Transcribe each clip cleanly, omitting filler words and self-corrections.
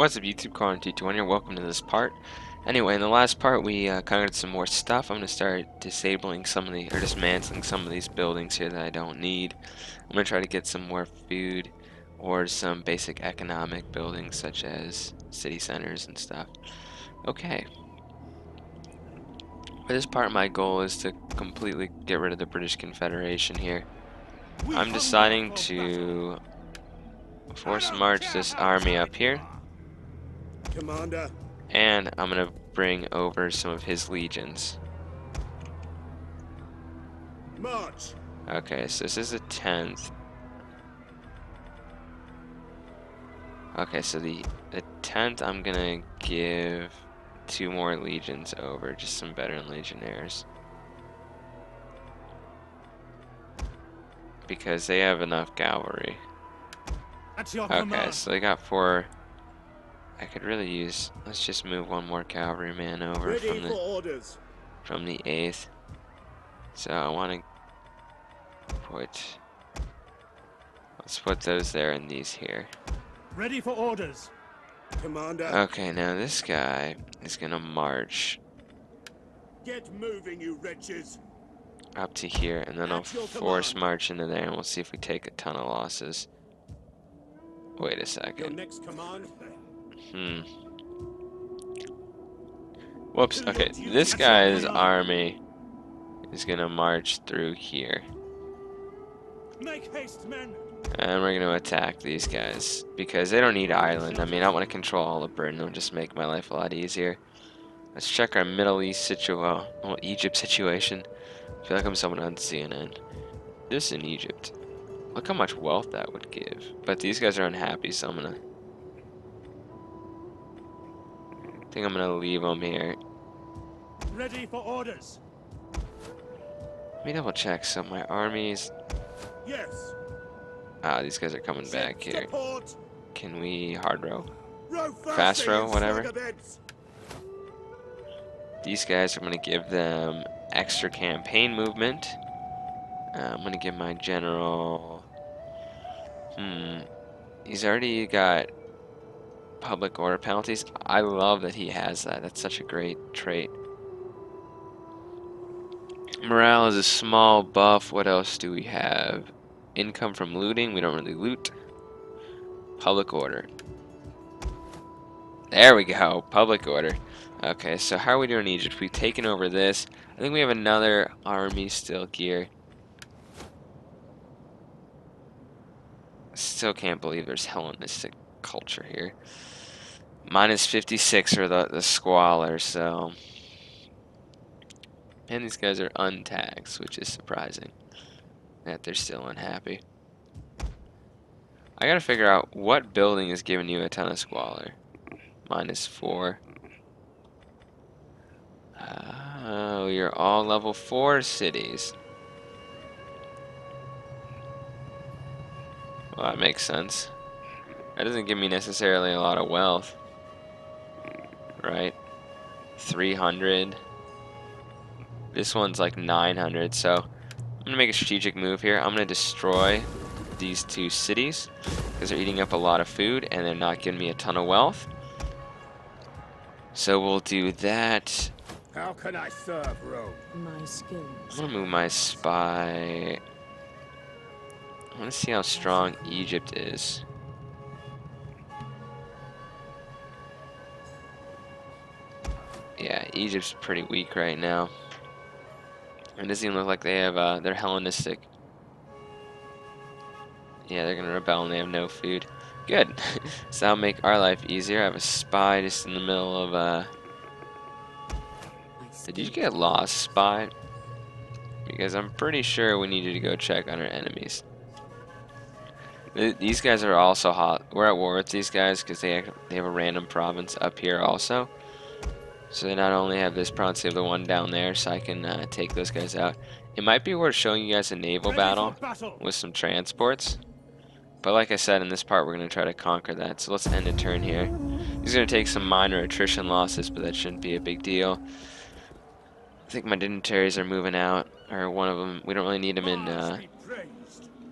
What's up YouTube, Cornellia, and welcome to this part. Anyway, in the last part we conquered some more stuff. I'm going to start disabling some of the, or dismantling some of these buildings here that I don't need. I'm going to try to get some more food or some basic economic buildings such as city centers and stuff. Okay. For this part my goal is to completely get rid of the British Confederation here. I'm deciding to force march this army up here. Commander. And I'm going to bring over some of his legions. March. Okay, so this is the 10th. Okay, so the 10th I'm going to give 2 more legions over, just some veteran legionnaires. Because they have enough cavalry. Okay, so they got 4. I could really use, let's just move 1 more cavalryman over from the 8th. So I want to let's put those there and these here. Ready for orders. Commander. Okay, now this guy is gonna march Get moving, you wretches. up to here, and then I'll force march into there, and we'll see if we take a ton of losses. Wait a Your second. next command. Whoops. Okay, this guy's army is gonna march through here. Make haste, men. And we're going to attack these guys because they don't need Ireland. I mean, I want to control all of Britain. It'll just make my life a lot easier. Let's check our Middle East situation. Well, Egypt situation. I feel like I'm someone on CNN. This in Egypt. Look how much wealth that would give. But these guys are unhappy, so I think I'm gonna leave them here. Ready for orders. Let me double check. So my armies. Yes. Ah, these guys are coming back here. Can we hard row? Fast Fast row, whatever. These guys, I'm going to give them extra campaign movement. I'm going to give my general... He's already got public order penalties. I love that he has that. That's such a great trait. Morale is a small buff. What else do we have? Income from looting. We don't really loot. Public order. There we go. Public order. Okay, so how are we doing in Egypt? We've taken over this. I think we have another army still here. Still can't believe there's Hellenistic culture here. Minus 56 are the squalor, so... And these guys are untaxed, which is surprising. That they're still unhappy. I gotta figure out what building is giving you a ton of squalor. Minus 4. Oh, you're all level 4 cities. Well, that makes sense. That doesn't give me necessarily a lot of wealth. Right? 300. This one's like 900, so I'm gonna make a strategic move here. I'm gonna destroy these 2 cities because they're eating up a lot of food and they're not giving me a ton of wealth. So we'll do that. How can I serve Rome? My skills. I'm gonna move my spy. I want to see how strong Egypt is. Yeah, Egypt's pretty weak right now. It doesn't even look like they have, they're Hellenistic. Yeah, they're gonna rebel and they have no food. Good. So that'll make our life easier. I have a spy just in the middle of, Did you get lost, spy? Because I'm pretty sure we need you to go check on our enemies. These guys are also hot. We're at war with these guys because they have a random province up here also. So they not only have this province, they have the one down there, so I can take those guys out. It might be worth showing you guys a naval battle with some transports. But like I said, in this part, we're going to try to conquer that. So let's end a turn here. He's going to take some minor attrition losses, but that shouldn't be a big deal. I think my dignitaries are moving out, or one of them. We don't really need them in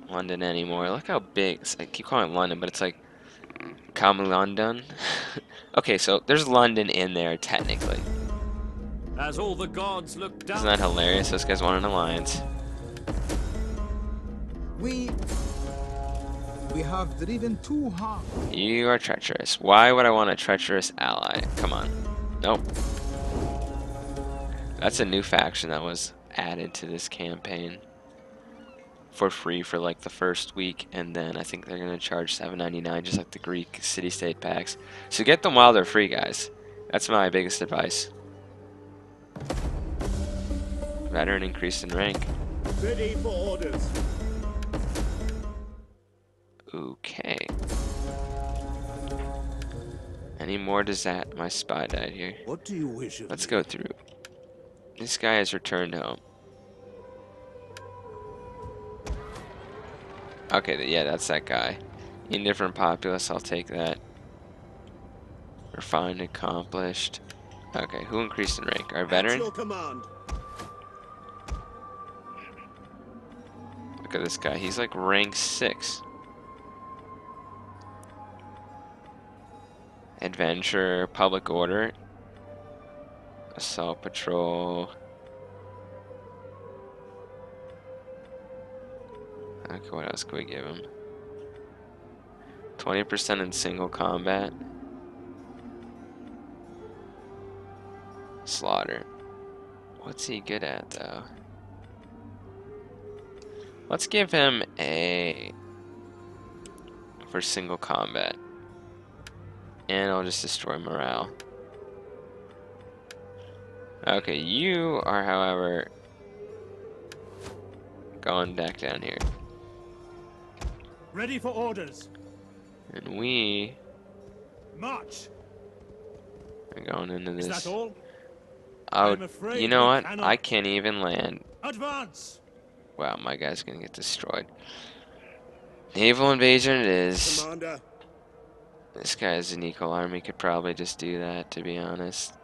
London anymore. Look how big. I keep calling it London, but it's like Come London. Okay, so there's London in there technically. As all the gods look down. Isn't that hilarious? Those guys want an alliance. We have driven too hard. You are treacherous. Why would I want a treacherous ally? Come on. Nope. That's a new faction that was added to this campaign for free for like the first week, and then I think they're gonna charge $7.99, just like the Greek city-state packs. So get them while they're free, guys. That's my biggest advice. Veteran increased in rank. Ready for orders. Okay. Any more disaster? My spy died here. What do you wish of Let's me? go through. This guy has returned home. Okay, yeah, that's that guy. Indifferent populace, I'll take that. Refined, accomplished. Okay, who increased in rank? Our At veteran? your command. Look at this guy, he's like rank 6. Adventure, public order. Assault patrol. Okay, what else can we give him? 20% in single combat. Slaughter. What's he good at, though? Let's give him a... for single combat. And I'll just destroy morale. Okay, you are, however, going back down here. Ready for orders. And we March. are going into Is this. that all? Oh, I'm afraid you know we what? cannot. I can't even land. Advance. Wow, my guy's gonna get destroyed. Naval invasion it is. Commander. This guy's an equal army, could probably just do that, to be honest.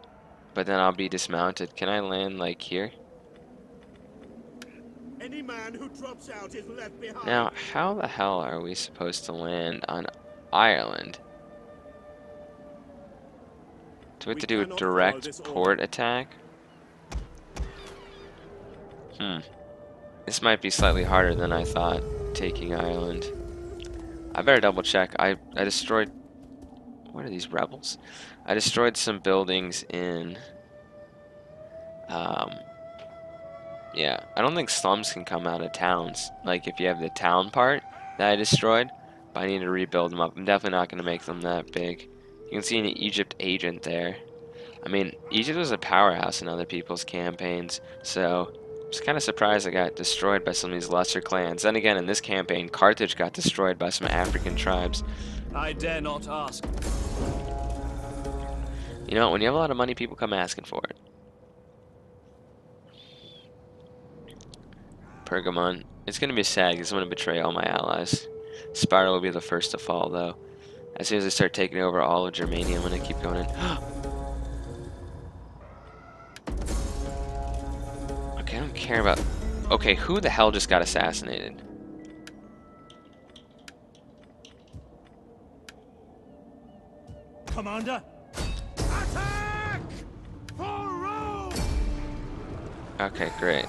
But then I'll be dismounted. Can I land, like, here? Any man who drops out is left behind. Now, how the hell are we supposed to land on Ireland? Do we have We to do a cannot follow direct this port order. attack? This might be slightly harder than I thought, taking Ireland. I better double check. I destroyed... What are these rebels? I destroyed some buildings in... Yeah, I don't think slums can come out of towns. Like, if you have the town part that I destroyed, but I need to rebuild them up. I'm definitely not going to make them that big. You can see an Egypt agent there. I mean, Egypt was a powerhouse in other people's campaigns, so I was kind of surprised I got destroyed by some of these lesser clans. Then again, in this campaign, Carthage got destroyed by some African tribes. I dare not ask. You know, when you have a lot of money, people come asking for it. Pergamon. It's going to be sad because I'm going to betray all my allies. Sparta will be the first to fall, though. As soon as I start taking over all of Germania, I'm going to keep going in. Okay, I don't care about... Okay, who the hell just got assassinated? Commander. Attack! For Rome! Okay, great.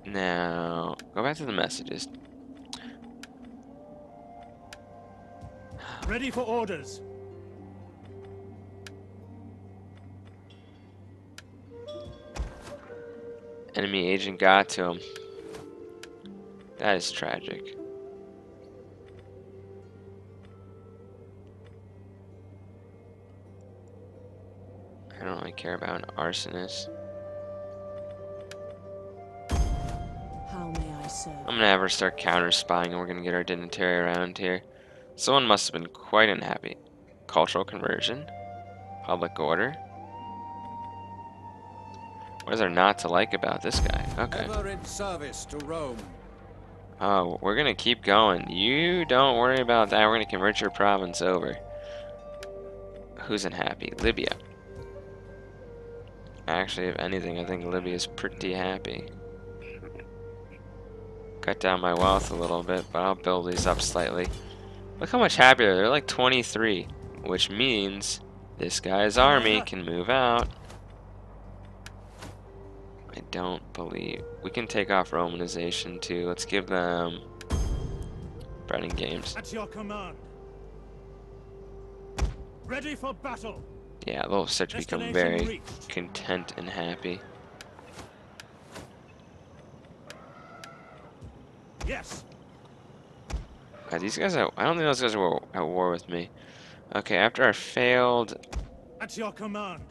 Now, go back to the messages. Ready for orders. Enemy agent got to him. That is tragic. I don't really care about an arsonist. How may I serve? I'm gonna have her start counter spying and we're gonna get our dignitary around here. Someone must have been quite unhappy. Cultural conversion. Public order. What is there not to like about this guy? Okay. Ever in service to Rome. Oh, we're gonna keep going. You don't worry about that. We're gonna convert your province over. Who's unhappy? Libya. Actually, if anything, I think Libya's pretty happy. cut down my wealth a little bit, but I'll build these up slightly. Look how much happier they're like 23, which means this guy's army can move out. I don't believe we can take off Romanization too. Let's give them breeding games. At your command. Ready for battle. Yeah, they'll start to become Destination very reached. content and happy. Yes. These guys, I don't think those guys were at war with me. Okay, after our failed. At your command.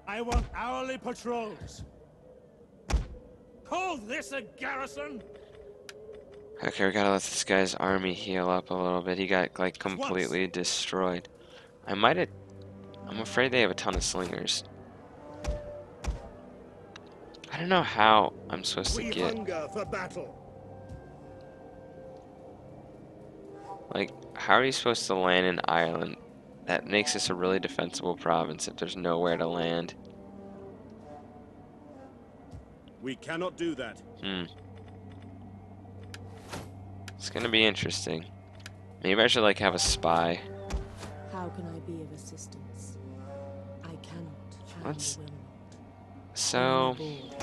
I want hourly patrols. Call this a garrison? Okay, we gotta let this guy's army heal up a little bit. He got like completely destroyed. I'm afraid they have a ton of slingers. I don't know how I'm supposed to We get. hunger for battle. Like, how are you supposed to land in Ireland? That makes this a really defensible province if there's nowhere to land. We cannot do that. It's gonna be interesting. Maybe I should like have a spy. How can I be of assistance? I cannot. And Let's- will not. So On board.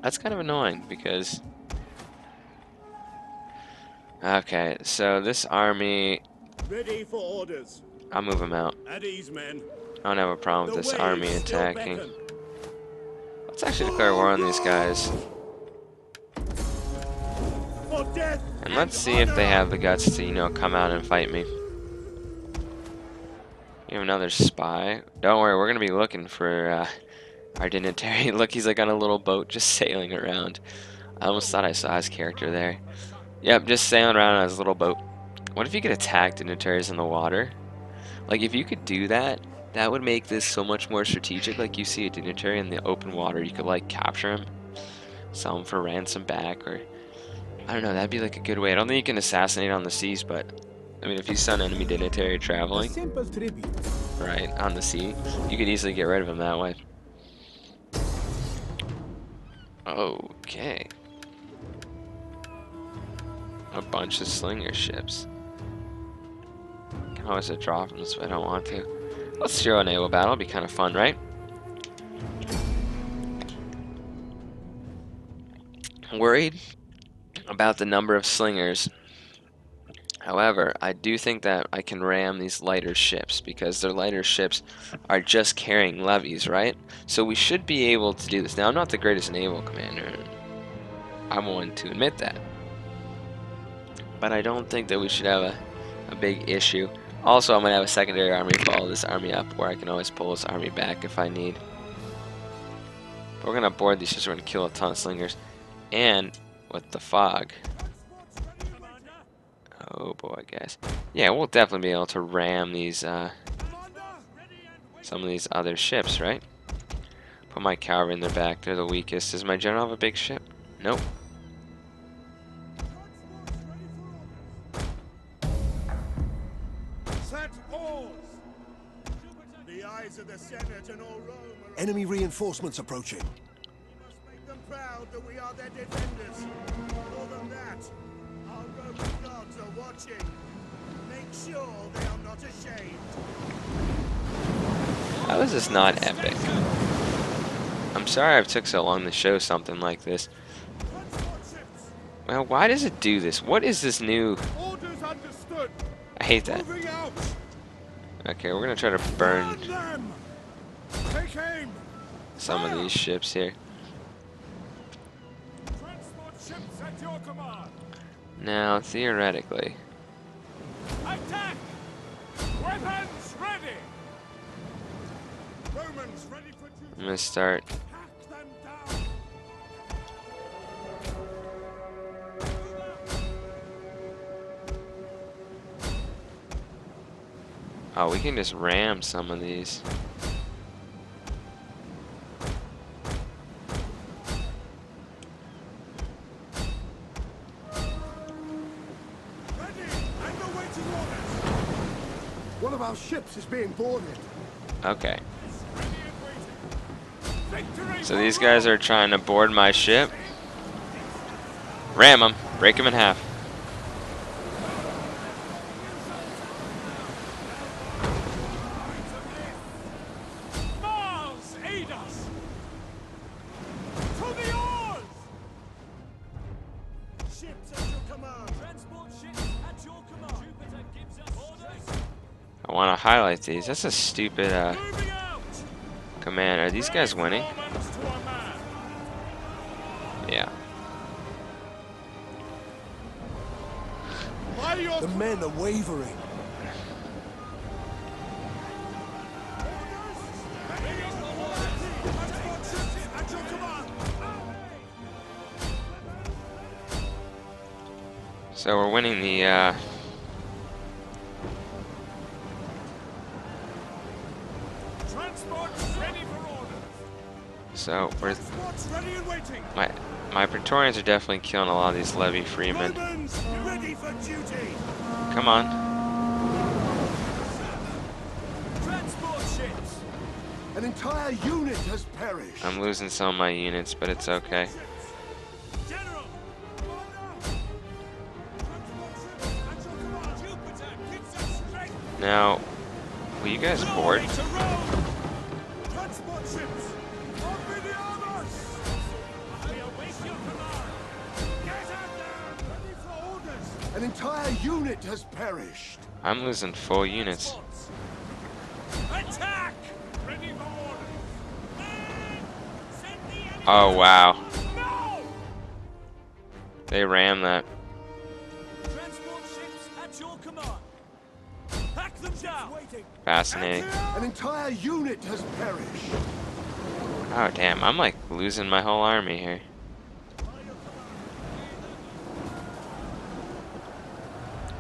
that's kind of annoying because. Okay, so this army, Ready for orders. I'll move them out. At ease, men. I don't have a problem with The this waves army still attacking. beckon. Let's actually declare war on these guys. For death And let's see if they have the guts to, you know, come out and fight me. We have another spy. Don't worry, we're going to be looking for our dignitary. Look, he's like on a little boat just sailing around. I almost thought I saw his character there. Yep, just sailing around on his little boat. What if you could attack dignitaries in the water? Like, if you could do that, that would make this so much more strategic. Like, you see a dignitary in the open water, you could, like, capture him, sell him for ransom back, or... I don't know, that'd be, like, a good way. I don't think you can assassinate on the seas, but... I mean, if you saw an enemy dignitary traveling, Simple tribute. right, on the sea, you could easily get rid of him that way. Okay. A bunch of slinger ships. Can always withdraw from this if I don't want to. Let's throw a naval battle, it'll be kind of fun, right? Worried about the number of slingers. However, I do think that I can ram these lighter ships because their lighter ships are just carrying levies, right? So we should be able to do this. Now, I'm not the greatest naval commander. I'm willing to admit that. But I don't think that we should have a big issue. Also, I'm going to have a secondary army follow this army up where I can always pull this army back if I need. But we're going to board these ships. We're going to kill a ton of slingers. And with the fog. Oh boy, guys. Yeah, we'll definitely be able to ram these, some of these other ships, right? Put my cavalry in their back. They're the weakest. Does my general have a big ship? Nope. Set oars. The eyes of the Senate and all Rome are Enemy reinforcements approaching. We must make them proud that we are their defenders. More than that, our Roman gods are watching. Make sure they are not ashamed. How is this not epic? I'm sorry it took so long to show something like this. Transport ships. Well, why does it do this? What is this new... Orders understood. I hate that. Moving out. Okay, we're gonna try to burn Burn them. Take aim. some of these ships here. Transport ships at your command. Now, theoretically... Attack! Weapons ready! Romans ready for duty. I'm gonna start... Hack them down! Oh, we can just ram some of these. Ready and awaiting orders! One of our ships is being boarded. Okay. Ready and waiting. Victory So for these guys Rome! are trying to board my ship. Ram him. Break him in half. Mars, aid us! To the oars! Ships at your command. Transport ships at your command. Jupiter gives us orders. I want to highlight these. That's a stupid Moving out. command. Are these guys winning? Performance to a man. Yeah. By your The men are wavering. transport ships at your command. So we're winning the Transports ready for orders. so we're Transports ready and waiting. my Praetorians are definitely killing a lot of these levy freemen. Romans, ready for duty. Come on. Transport ships. An entire unit has perished. I'm losing some of my units, but it's okay. General. Transport ships at your command. Jupiter gives us strength. Now, will you guys board? Glory to Rome. Transport ships. On with the others. We await your command. Get out there. Ready for orders. An entire unit has perished. I'm losing full units. Attack. Ready for orders. Men, send the enemy. Oh wow. No. They rammed that. Transport ships at your command. Hack them down. Waiting. Fascinating. An entire unit has perished. Oh damn, I'm like losing my whole army here.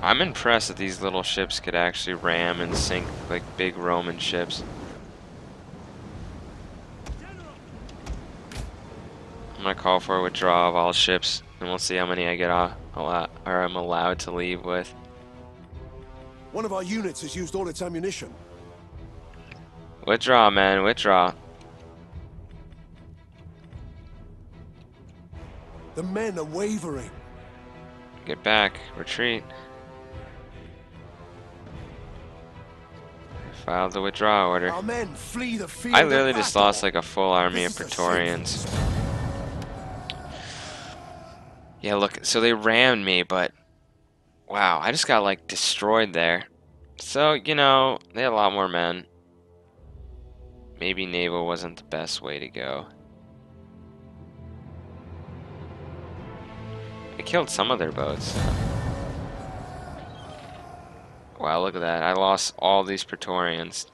I'm impressed that these little ships could actually ram and sink like big Roman ships. I'm gonna call for a withdrawal of all ships, and we'll see how many I get off, or I'm allowed to leave with. One of our units has used all its ammunition. Withdraw, man, withdraw. The men are wavering. Get back, retreat. I filed the withdrawal order. Our men flee the field. I of literally just battle. lost like a full army of This is a Praetorians. Yeah, look, so they rammed me, but wow, I just got like destroyed there. So, you know, they had a lot more men. Maybe naval wasn't the best way to go. I killed some of their boats. Wow, look at that. I lost all these Praetorians.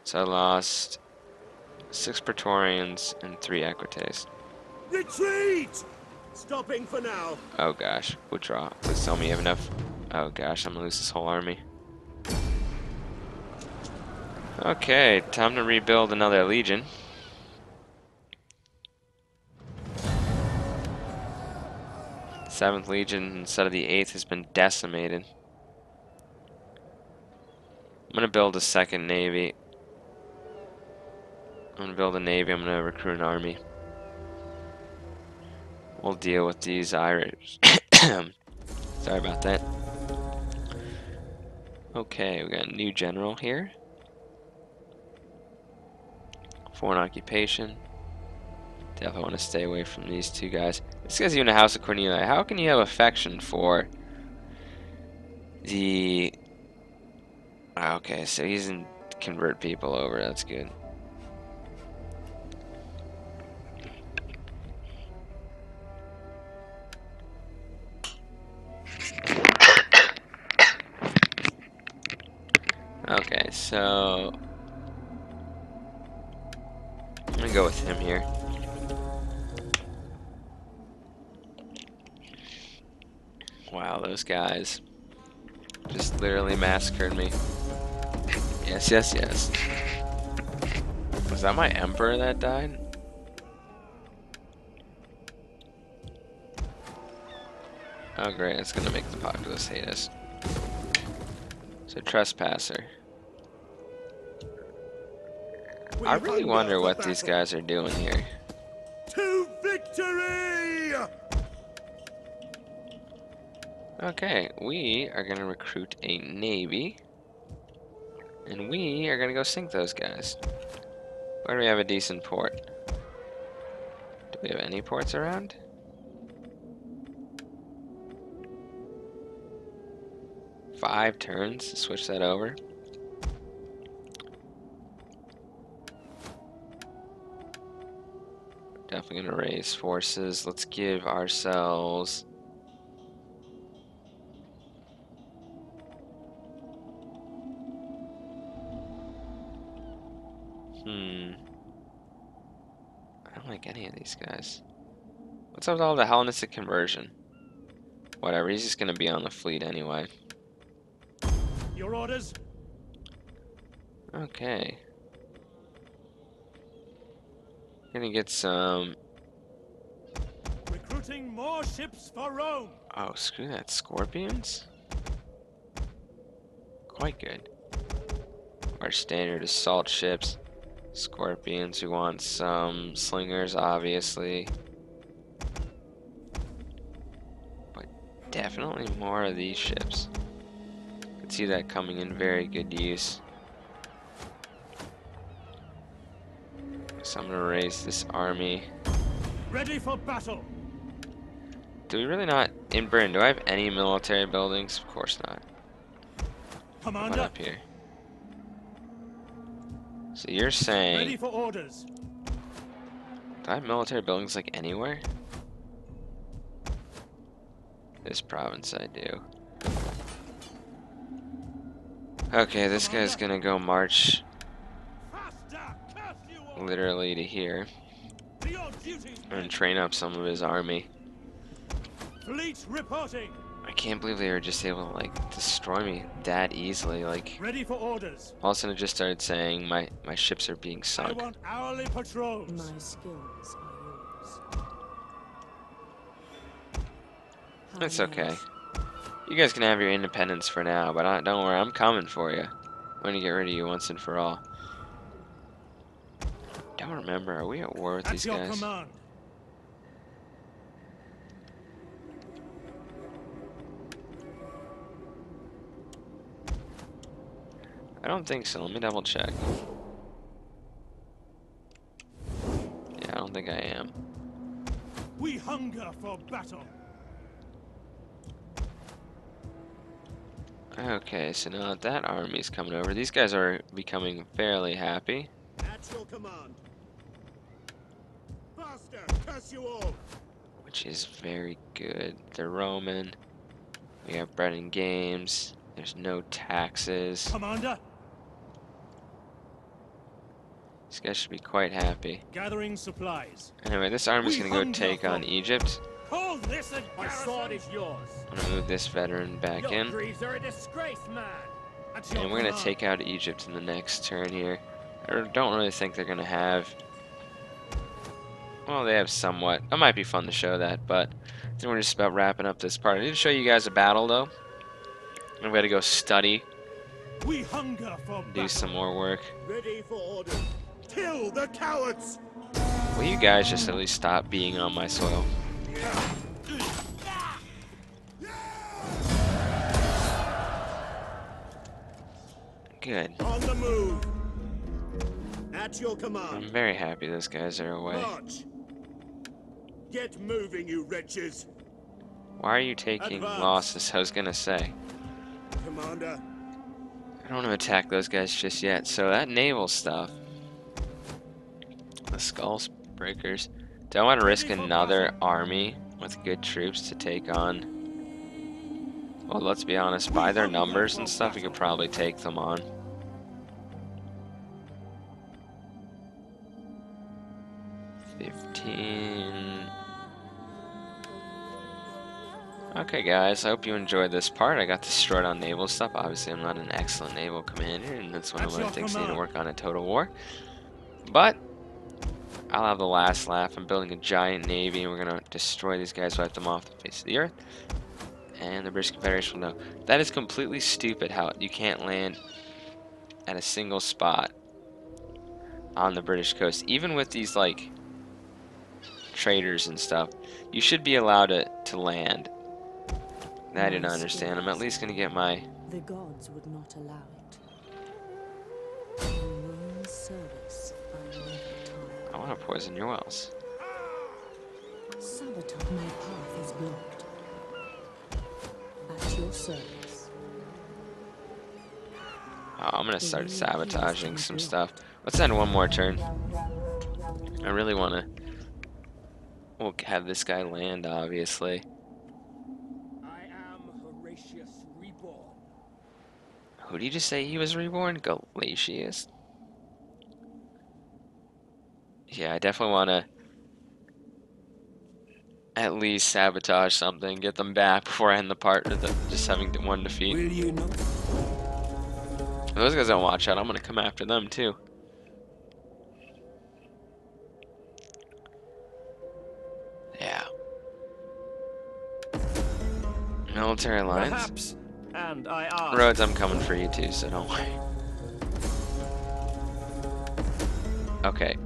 So I lost 6 Praetorians and 3 Equites. Retreat. Stopping for now. Oh gosh, withdraw. Please tell me you have enough. Oh gosh, I'm gonna lose this whole army. Okay, time to rebuild another legion. Seventh Legion instead of the 8th has been decimated. I'm gonna build a second navy. I'm gonna build a navy. I'm gonna recruit an army. We'll deal with these Irish. Sorry about that. Okay, we got a new general here. Foreign occupation. Definitely want to stay away from these two guys. This guy's even a House of Cornellia. How can you have affection for the... Okay, so he's in convert people over. That's good. Okay, so I'm gonna go with him here. Wow, those guys just literally massacred me. Yes, yes, yes. Was that my emperor that died? Oh great, it's gonna make the populace hate us. So trespasser. I really wonder what these guys are doing here. To victory! Okay, we are gonna recruit a navy, and we are gonna go sink those guys. Where do we have a decent port? Do we have any ports around? Five turns to switch that over. Definitely gonna raise forces. Let's give ourselves I don't like any of these guys. What's up with all the Hellenistic conversion? Whatever, he's just gonna be on the fleet anyway. Your orders? Okay. Gonna get some. Recruiting more ships for Rome. Oh, screw that. Scorpions? Quite good. Our standard assault ships. Scorpions, we want some slingers, obviously. But definitely more of these ships. Could see that coming in very good use. So I'm gonna raise this army. Ready for battle. Do we really not? In Britain, do I have any military buildings? Of course not. What Commander. up here? So you're Ready saying, for orders. do I have military buildings like anywhere? This province I do. Okay, this guy's gonna go march Faster, curse you all. literally to here To your duties, men. and train up some of his army. Fleet reporting. I can't believe they were just able to like destroy me that easily. Like Ready for orders. all of a sudden it just started saying my ships are being I sunk. want hourly patrols. My skills are yours. How That's nice. okay. You guys can have your independence for now, but don't worry, I'm coming for you. I'm gonna get rid of you once and for all. Don't remember, are we at war with At these your guys? command. I don't think so. Let me double check. Yeah, I don't think I am. We hunger for battle. Okay, so now that army's coming over, these guys are becoming fairly happy. At your command. Faster, curse you all. Which is very good. They're Roman. We have bread and games. There's no taxes. Commander. These guys should be quite happy. Gathering supplies. Anyway, this army's We gonna go hunger take on for- Egypt. Call this a My sword is yours. I'm gonna move this veteran back in. Greaves are a disgrace, man. At And we're gonna take out Egypt in the next turn here. I don't really think they're gonna have. Well, they have somewhat. It might be fun to show that, but I think we're just about wrapping up this part. I need to show you guys a battle though. I'm gonna go study, We hunger for do battle. some more work. Ready for order. Kill the cowards. Will you guys just at least stop being on my soil? Good. On the move. At your command. I'm very happy those guys are away. March. Get moving, you wretches. Why are you taking Advance. losses? I was gonna say. Commander. I don't want to attack those guys just yet. So that naval stuff. The skull breakers. Do I want to risk another army with good troops to take on? Well, let's be honest. By their numbers and stuff, we could probably take them on. Okay, guys, I hope you enjoyed this part. I got destroyed on naval stuff. Obviously, I'm not an excellent naval commander, and that's one of my things I need to work on in Total War. But I'll have the last laugh. I'm building a giant navy, and we're going to destroy these guys, wipe them off the face of the earth. And the British Confederation will know. That is completely stupid how you can't land at a single spot on the British coast. Even with these, like, traders and stuff, you should be allowed to land. I didn't understand. I'm at least gonna get my... The gods would not allow it. In Rome's service, I never tire. I want to poison your wells. Sabotage. My path is blocked. At your service. Oh, I'm gonna start sabotaging some stuff. Let's end one more turn. I really want to... We'll have this guy land, obviously. I am Horatius Reborn. Who did you just say he was reborn? Galatius? Yeah, I definitely want to at least sabotage something, get them back before I end the part with just having one defeat. Will you not? If those guys don't watch out, I'm gonna come after them too. Yeah. Military alliance. Perhaps, and I ask. Rhodes, I'm coming for you too, so don't worry. Okay.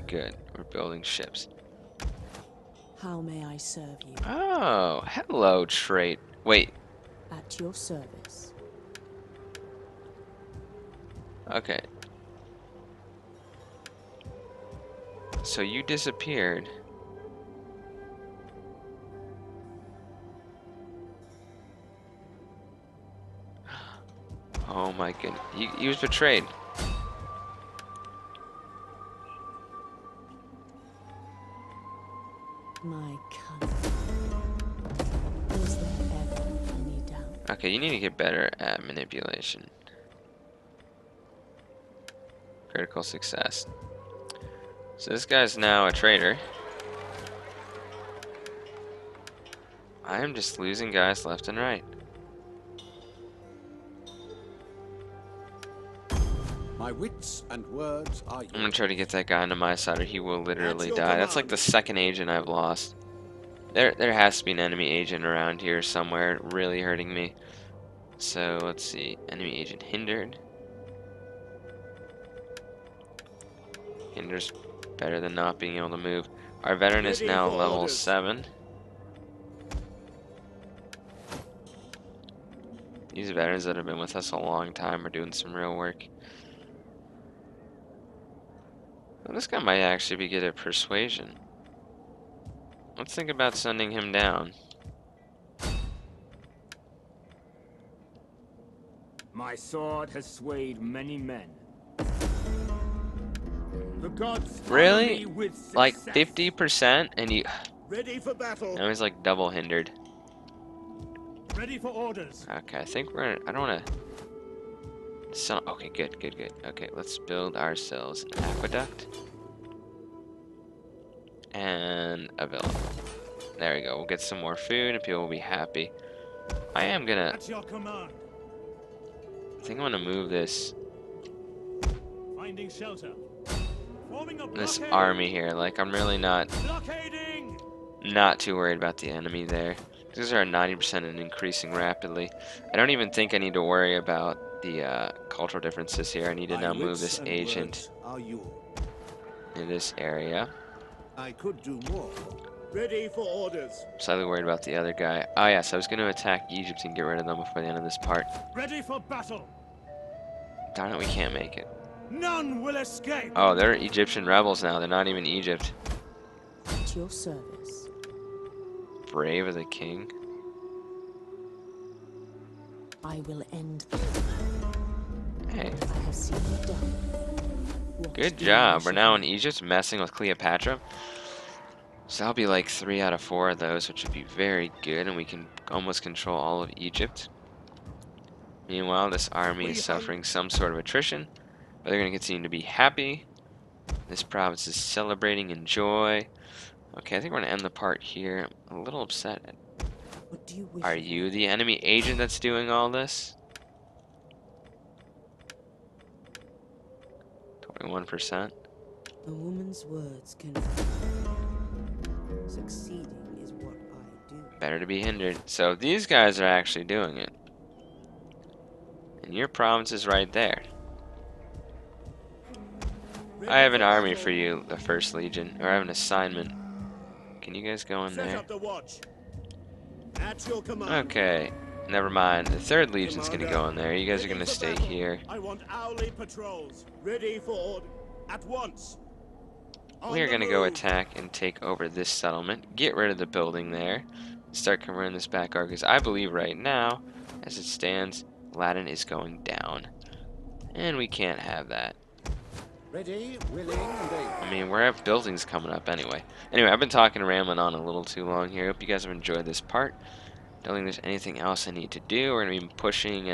Good. We're building ships. How may I serve you? Oh, hello, trait. Wait. At your service. Okay. So you disappeared. Oh my goodness. He was betrayed. My cunning. Was there ever any doubt? Okay, you need to get better at manipulation. Critical success. So this guy's now a traitor. I am just losing guys left and right. My wits and words are yours. I'm gonna try to get that guy onto my side or he will literally your die. That's like command. the second agent I've lost. There has to be an enemy agent around here somewhere really hurting me. So let's see. Enemy agent hindered. Hinders better than not being able to move. Our veteran is Ready now for level orders. 7. These veterans that have been with us a long time are doing some real work. Well, this guy might actually be good at persuasion. Let's think about sending him down. My sword has swayed many men. The gods honor Really? me with Like success. 50% and you... Ready for battle. Now he's like double hindered. Ready for orders. Okay, I think we're... I don't want to... Okay, good. Okay, let's build ourselves an aqueduct. And a villa. There we go. We'll get some more food and people will be happy. I am gonna... At your command. I think I'm gonna move this Finding shelter. Forming a this blockade. army here. Like, I'm really not Blockading. too worried about the enemy there. These are 90% and increasing rapidly. I don't even think I need to worry about the cultural differences here. I need to My now move wits this and agent words are yours. in this area. I could do more. Ready for orders. Slightly worried about the other guy. Oh yes, I was going to attack Egypt and get rid of them before the end of this part. Ready for battle. Darn it, we can't make it. None will escape. Oh, they're Egyptian rebels now. They're not even Egypt. At your service. Brave of the king. I will end them. Hey, I have seen it done. What good do job. you We're now in wish Egypt messing with Cleopatra. So that'll be like 3 out of 4 of those, which would be very good, and we can almost control all of Egypt. Meanwhile, this army is suffering some sort of attrition, but they're going to continue to be happy. This province is celebrating in joy. Okay, I think we're going to end the part here. I'm a little upset. What do you wish? Are you the enemy agent that's doing all this? 21%. A woman's words can. Succeeding is what I do. Better to be hindered. So these guys are actually doing it. And your province is right there. I have an army for you, the 1st Legion, or I have an assignment. Can you guys go in Set there? up the watch. At your command. Okay. Never mind. The 3rd Legion's gonna Commander, go in there. You guys are ready gonna for stay battle. here. I want hourly patrols. Ready for order. At once. We On are the gonna go move. attack and take over this settlement. Get rid of the building there. Start converting this back guard, because I believe right now, as it stands, Aladdin is going down. And we can't have that. Ready, willing, and able. I mean, we're at buildings coming up anyway. Anyway, I've been talking and rambling on a little too long here. Hope you guys have enjoyed this part. Don't think there's anything else I need to do. We're going to be pushing,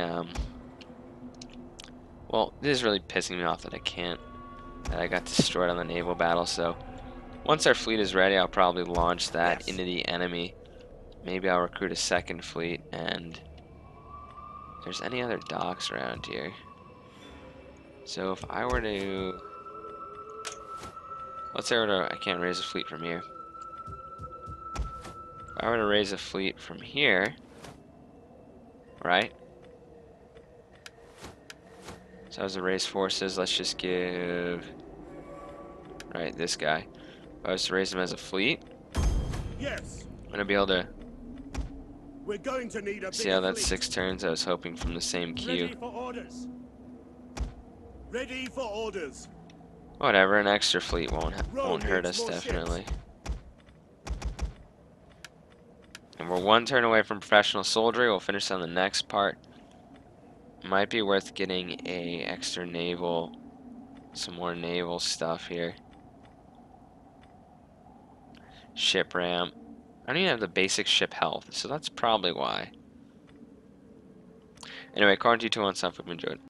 well, this is really pissing me off that I got destroyed on the naval battle, so once our fleet is ready, I'll probably launch that Yes. into the enemy. Maybe I'll recruit a 2nd fleet, and if there's any other docks around here. So if I were to, let's say I can't raise a fleet from here. If I were to raise a fleet from here, right? So as a raise forces, let's just give, right, this guy. If I was to raise him as a fleet, Yes. I'm gonna be able to We're going to need a see bigger how that's fleet. 6 turns. I was hoping from the same queue. Ready for orders. Ready for orders. Whatever, an extra fleet won't Rome hurt needs us, more ships. definitely. And we're 1 turn away from professional soldiery. We'll finish on the next part. Might be worth getting a extra naval, some more naval stuff here. Ship ramp. I don't even have the basic ship health, so that's probably why. Anyway, Corn 221 stuff, hope you enjoyed.